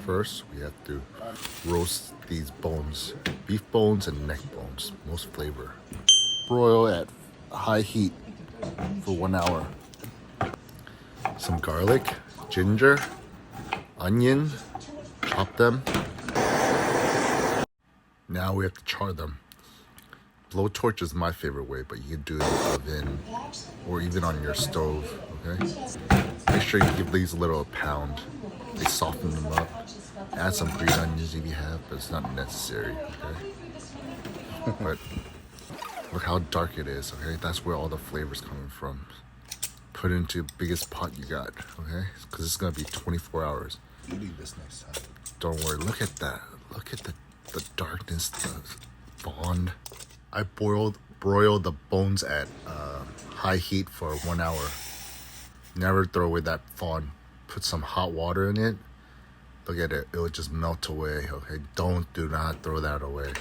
First, we have to roast these bones, beef bones and neck bones, most flavor. Broil at high heat for 1 hour. Some garlic, ginger, onion, chop them. Now we have to char them. Blowtorch is my favorite way, but you can do it in the oven or even on your stove, okay? Make sure you give these a little pound. They soften them up. Add some green onions if you have, but it's not necessary, okay? But look how dark it is, okay? That's where all the flavor's coming from. Put it into the biggest pot you got, okay? Because it's gonna be 24 hours. Eating this next time. Don't worry, look at that. Look at the darkness, the bond. I broiled the bones at high heat for 1 hour. Never throw away that fawn. Put some hot water in it. Look at it, it will just melt away, okay? Do not throw that away.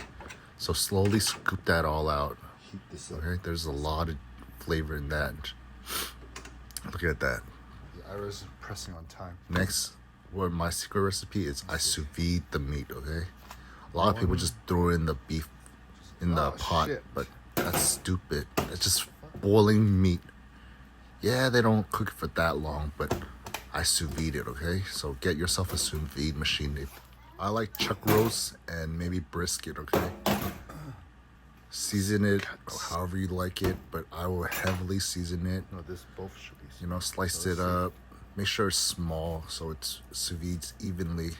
So slowly scoop that all out. Heat this up. Okay, there's a lot of flavor in that. Look at that. I was pressing on time. Next, what my secret recipe is, I sous vide the meat, okay? A lot of people just throw in the beef in the pot, shit. but that's stupid. It's just boiling meat. Yeah, they don't cook it for that long, but I sous vide it, okay? So get yourself a sous vide machine. I like chuck roast and maybe brisket, okay? Season it however you like it, but I will heavily season it. No, this both should be. You know, slice it up. Make sure it's small so it's sous vide evenly.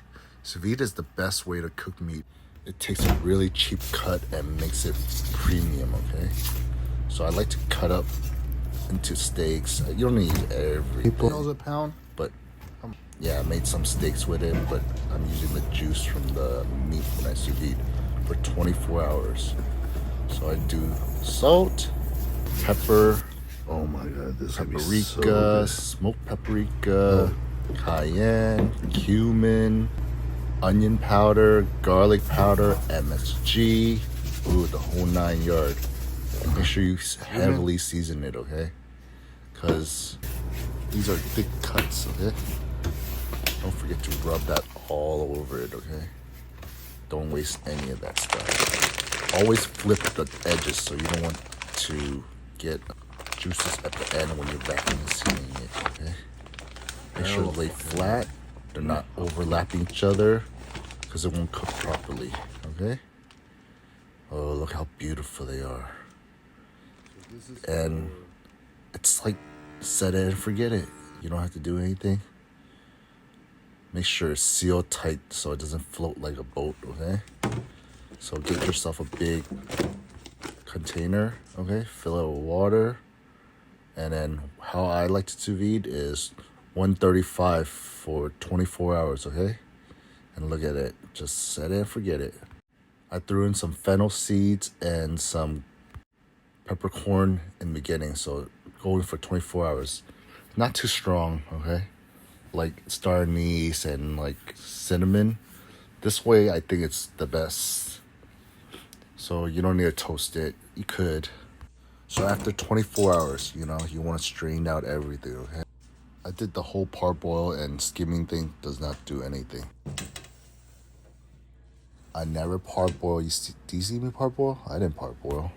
Sous vide is the best way to cook meat. It takes a really cheap cut and makes it premium, okay? So I like to cut up into steaks. You don't need everything. $8 a pound? But yeah, I made some steaks with it, but I'm using the juice from the meat when I sous vide for 24 hours. So I do salt, pepper, Oh my god, this would be so paprika, good. smoked paprika, cayenne, cumin, onion powder, garlic powder, MSG, ooh, the whole 9 yards. And make sure you heavily season it, okay? Because these are thick cuts, okay? Don't forget to rub that all over it, okay? Don't waste any of that stuff. Always flip the edges so you don't want to get juices at the end when you're vacuum sealing it, okay? Make sure they lay flat. They're not overlapping each other because it won't cook properly, okay? Oh, look how beautiful they are. And it's like set it and forget it. You don't have to do anything. Make sure it's sealed tight so it doesn't float like a boat, okay? So get yourself a big container, okay? Fill it with water. And then how I like to sous vide is 135 for 24 hours, okay? And look at it. Just set it and forget it. I threw in some fennel seeds and some peppercorn in the beginning, so going for 24 hours. Not too strong, okay? Like star anise and like cinnamon. This way, I think it's the best. So you don't need to toast it. You could. So after 24 hours, you know, you want to strain out everything, okay? I did the whole parboil and skimming thing does not do anything. I never parboil. Do you see me parboil? I didn't parboil.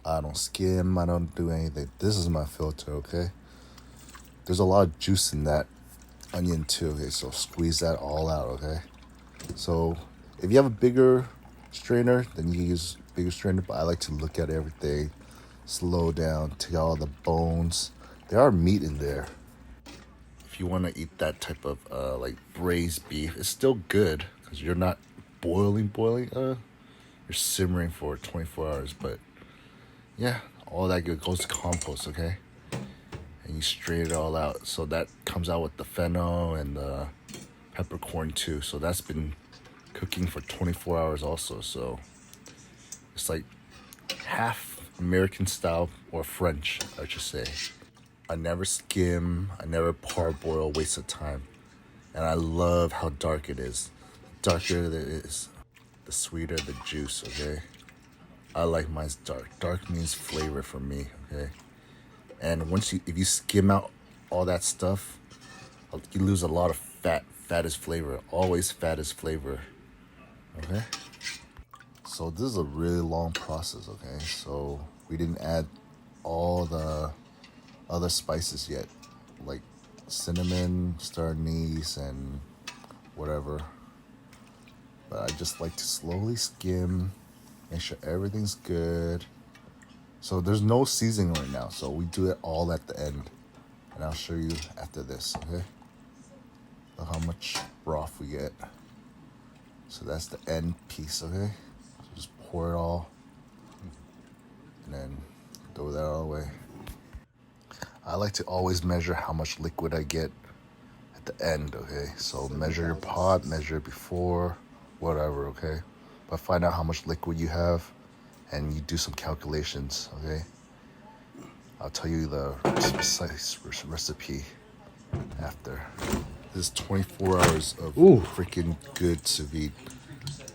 I don't skim. I don't do anything. This is my filter, okay? There's a lot of juice in that onion too, okay? So squeeze that all out, okay? So if you have a bigger strainer, then you can use bigger strainer, but I like to look at everything, slow down, take out all the bones. There are meat in there. If you want to eat that type of like braised beef, it's still good because you're not boiling. You're simmering for 24 hours, but yeah, all that good goes to compost, okay? And you strain it all out. So that comes out with the fennel and the peppercorn too. So that's been cooking for 24 hours also. So it's like half American style or French, I should say. I never skim, I never parboil, waste of time. And I love how dark it is. The darker it is, the sweeter the juice, okay? I like mine's dark. Dark means flavor for me, okay? And if you skim out all that stuff, you lose a lot of fat Fat is flavor. Always fat is flavor. Okay? So this is a really long process, okay? So we didn't add all the other spices yet, like cinnamon, star anise, and whatever. But I just like to slowly skim, make sure everything's good. So there's no seasoning right now, so we do it all at the end. And I'll show you after this, okay? Look how much broth we get. So that's the end piece, okay? So just pour it all and then throw that all away. I like to always measure how much liquid I get at the end, okay? So measure your pot, measure it before, whatever, okay? But find out how much liquid you have and you do some calculations, okay? I'll tell you the precise recipe after. This is 24 hours of freaking good sous vide.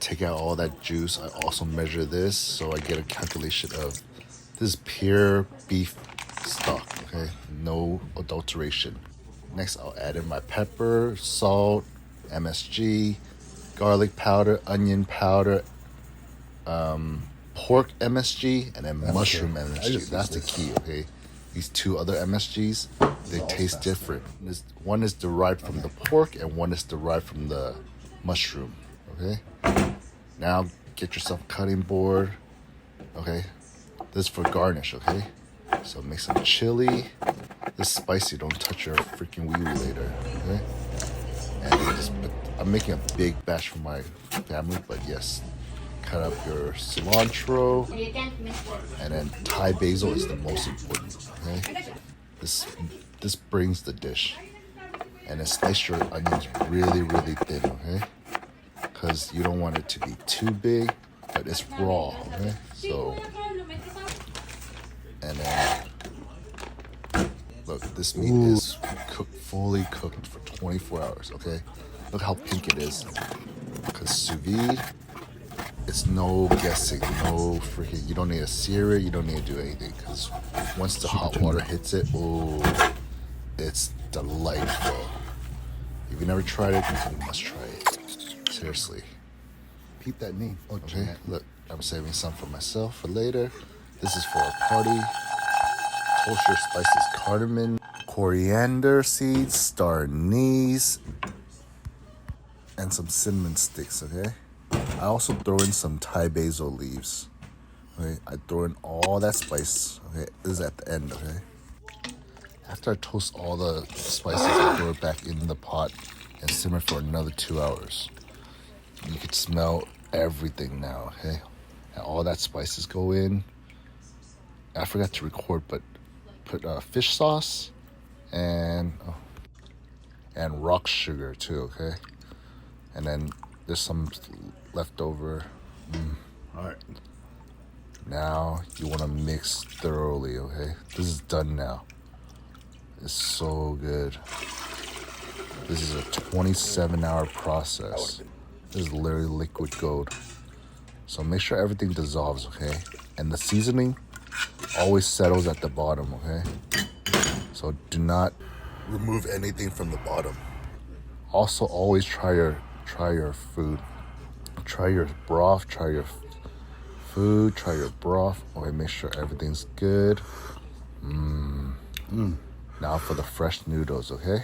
Take out all that juice. I also measure this so I get a calculation of this is pure beef stock, okay? No adulteration. Next, I'll add in my pepper, salt, MSG, garlic powder, onion powder, pork MSG, and then mushroom MSG. That's the key, okay? These two other MSGs, they taste different. One is derived from the pork and one is derived from the mushroom, okay? Now, get yourself a cutting board, okay? This is for garnish, okay? So make some chili. This is spicy, don't touch your freaking wee-wee later, okay? And I'm making a big batch for my family, but yes, cut up your cilantro, and then Thai basil is the most important, okay? This brings the dish. And then slice your onions really, really thin, okay? Because you don't want it to be too big, but it's raw, okay? So, and then, look, this meat is fully cooked for 24 hours, okay? Look how pink it is. Because sous vide, it's no guessing, no freaking, you don't need to sear it, you don't need to do anything. Because once the hot water hits it, oh, it's delightful. If you never tried it, you must try it. Seriously. Repeat that name. Okay, look, I'm saving some for myself for later. This is for a party. Toast your spices, cardamom, coriander seeds, star anise, and some cinnamon sticks, okay? I also throw in some Thai basil leaves. Okay, I throw in all that spice. Okay, this is at the end, okay? After I toast all the spices, I throw it back in the pot and simmer for another 2 hours. You can smell everything now, okay? And all that spices go in. I forgot to record, but put fish sauce and rock sugar too, okay? And then there's some left over. All right. Now you want to mix thoroughly, okay? This is done now. It's so good. This is a 27-hour process. This is literally liquid gold. So make sure everything dissolves, okay? And the seasoning always settles at the bottom, okay? So do not remove anything from the bottom. Also, always try your food. Try your broth, try your food, try your broth. Okay, make sure everything's good. Now for the fresh noodles, okay?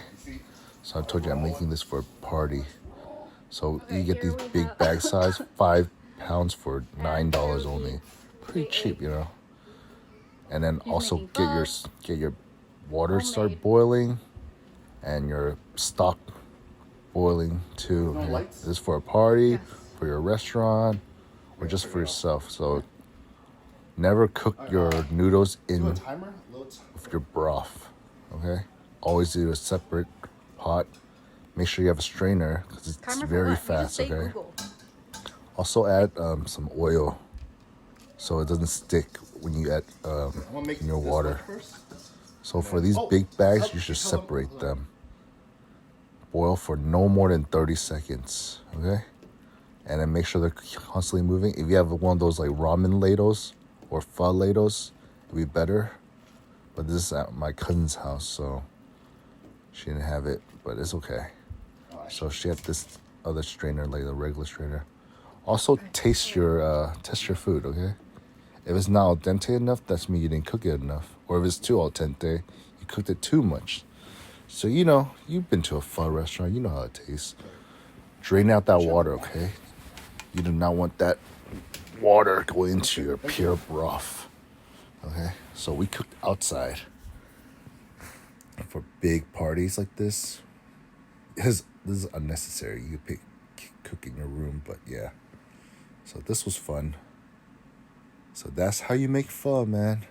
So I told you I'm making this for a party. So you get these big bag size, 5 pounds for $9 only. Pretty cheap, you know. And then also get your water start boiling and your stock boiling too. Okay? This is for a party, for your restaurant, or just for yourself. So never cook your noodles in with your broth, okay? Always do a separate pot. Make sure you have a strainer because it's very fast, okay? Also add some oil so it doesn't stick when you add in your water. So for these big bags, you should separate them. Boil for no more than 30 seconds, okay? And then make sure they're constantly moving. If you have one of those like ramen ladles or pho ladles, it'd be better. But this is at my cousin's house, so she didn't have it, but it's okay. So she had this other strainer, like the regular strainer. Also, test your food, okay? If it's not al dente enough, that's mean you didn't cook it enough. Or if it's too al dente, you cooked it too much. So, you know, you've been to a pho restaurant. You know how it tastes. Drain out that water, okay? You do not want that water going into your pure broth, okay? So we cooked outside. For big parties like this, this is unnecessary. You could cook in your room, but yeah. So this was fun. So that's how you make pho, man.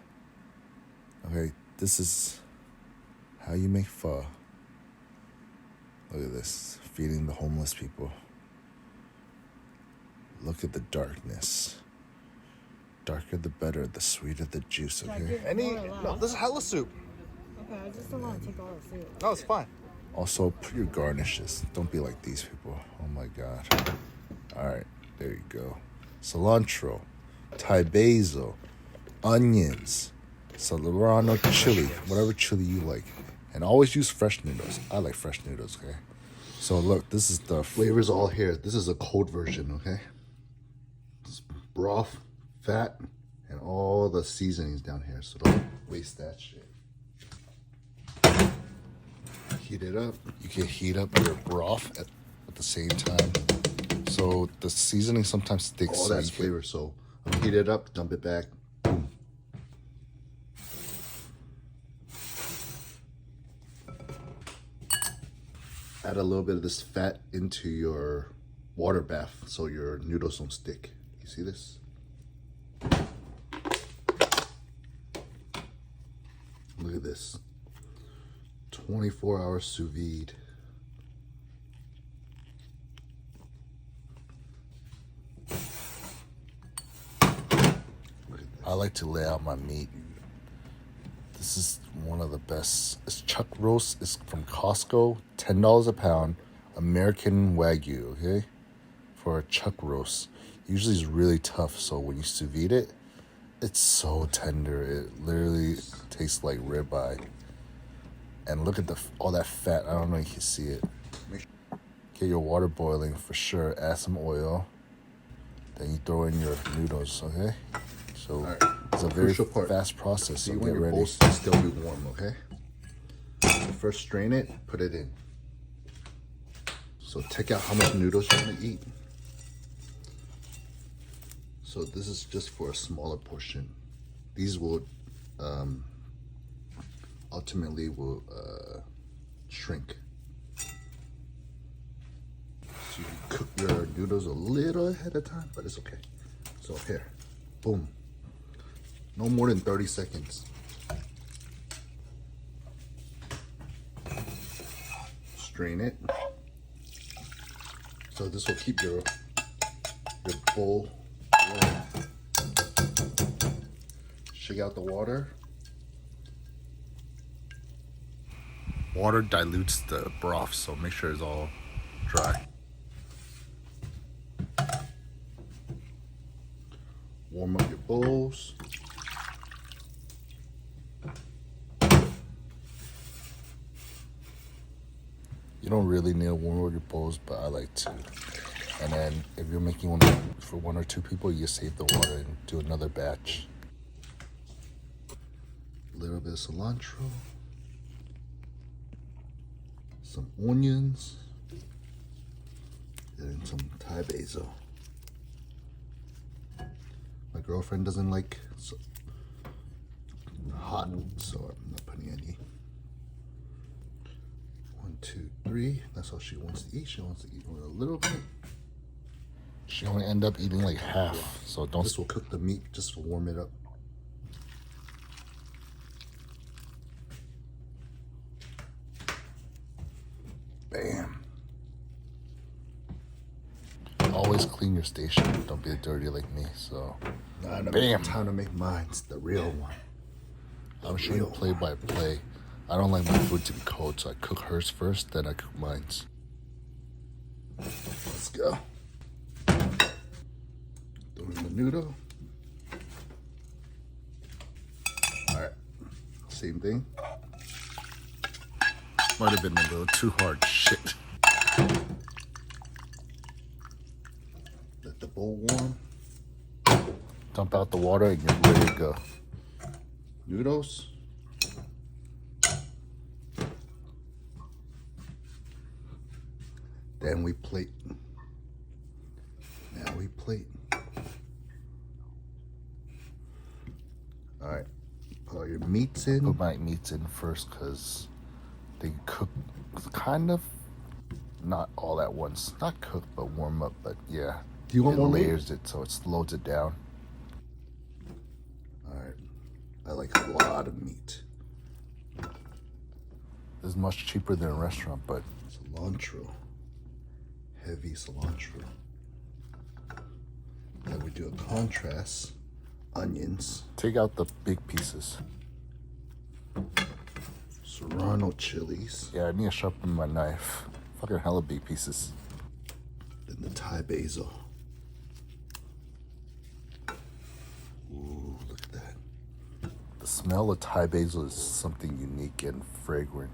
Okay, this is how you make pho. Look at this, feeding the homeless people. Look at the darkness. Darker the better, the sweeter the juice, okay? No, this is hella soup. Okay, I just don't want to take all the soup. No, it's fine. Also, put your garnishes. Don't be like these people. Oh my God. All right, there you go. Cilantro, Thai basil, onions, serrano chili, whatever chili you like. And always use fresh noodles. I like fresh noodles, okay? So look, this is the Flavors all here. This is a cold version, okay? It's broth, fat, and all the seasonings down here. So don't waste that shit. Heat it up. you can heat up your broth at the same time. So the seasoning sometimes sticks. All so that's you can- flavor. So heat it up, dump it back. Boom. Add a little bit of this fat into your water bath so your noodles don't stick. You see this? Look at this. 24-hour sous vide. I like to lay out my meat. This is one of the best. It's chuck roast. It's from Costco. $10 a pound. American Waygu, okay? For a chuck roast. Usually it's really tough, so when you sous vide it, it's so tender. It literally tastes like ribeye. And look at all that fat. I don't know if you can see it. Get your water boiling for sure. Add some oil. Then you throw in your noodles, okay? So Right. it's a very Crucial part. fast process. See, So when get your ready. bowl's still be warm, okay? So first strain it, put it in. So take out how much noodles you want to eat. So this is just for a smaller portion. These will ultimately will shrink. So you can cook your noodles a little ahead of time, but it's okay. So here, boom. No more than 30 seconds. Strain it. So this will keep your bowl warm. Shake out the water. Water dilutes the broth, so make sure it's all dry. Warm up your bowls. You don't really need to warm up your bowls, but I like to. And then if you're making one for one or two people, you save the water and do another batch. A little bit of cilantro. Some onions. And some Thai basil. My girlfriend doesn't like hot, so I'm not putting any. 1, 2, 3. That's all she wants to eat. She wants to eat a little bit. She only end up eating like half, so don't. This will cook the meat just to warm it up. Bam. Always clean your station. Don't be dirty like me. So, bam. Time to make mine. It's the real one. I'm showing you play by play. I don't like my food to be cold, so I cook hers first, then I cook mine's. Let's go. Throw in the noodle. All right. Same thing. Might have been a little too hard. Shit. Keep the bowl warm. Dump out the water and you're ready to go. Noodles. Then we plate. Now we plate. All right, put all your meats in. Put my meats in first because they cook kind of, not all at once. Not cooked, but warm up. But yeah, Do you want it more meat? layers it so it slows it down. All right, I like a lot of meat. It's much cheaper than a restaurant, but Cilantro, heavy cilantro. Then we do a contrast, onions, take out the big pieces. serrano chilies, Yeah, I need to sharpen my knife. Fucking hella big pieces. then the Thai basil. Ooh, look at that. The smell of Thai basil is something unique and fragrant.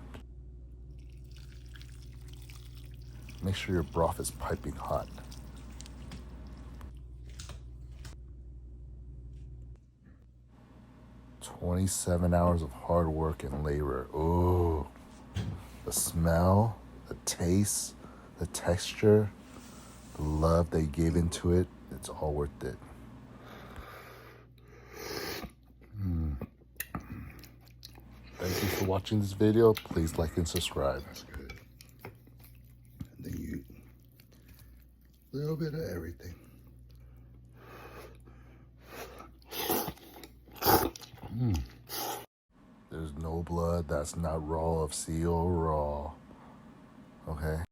Make sure your broth is piping hot. "27 hours of hard work and labor." Ooh, the smell, the taste, the texture, the love they gave into it, it's all worth it. Thank you for watching this video. Please like and subscribe. That's good. And then you, a little bit of everything. There's no blood that's not raw of seal raw. Okay?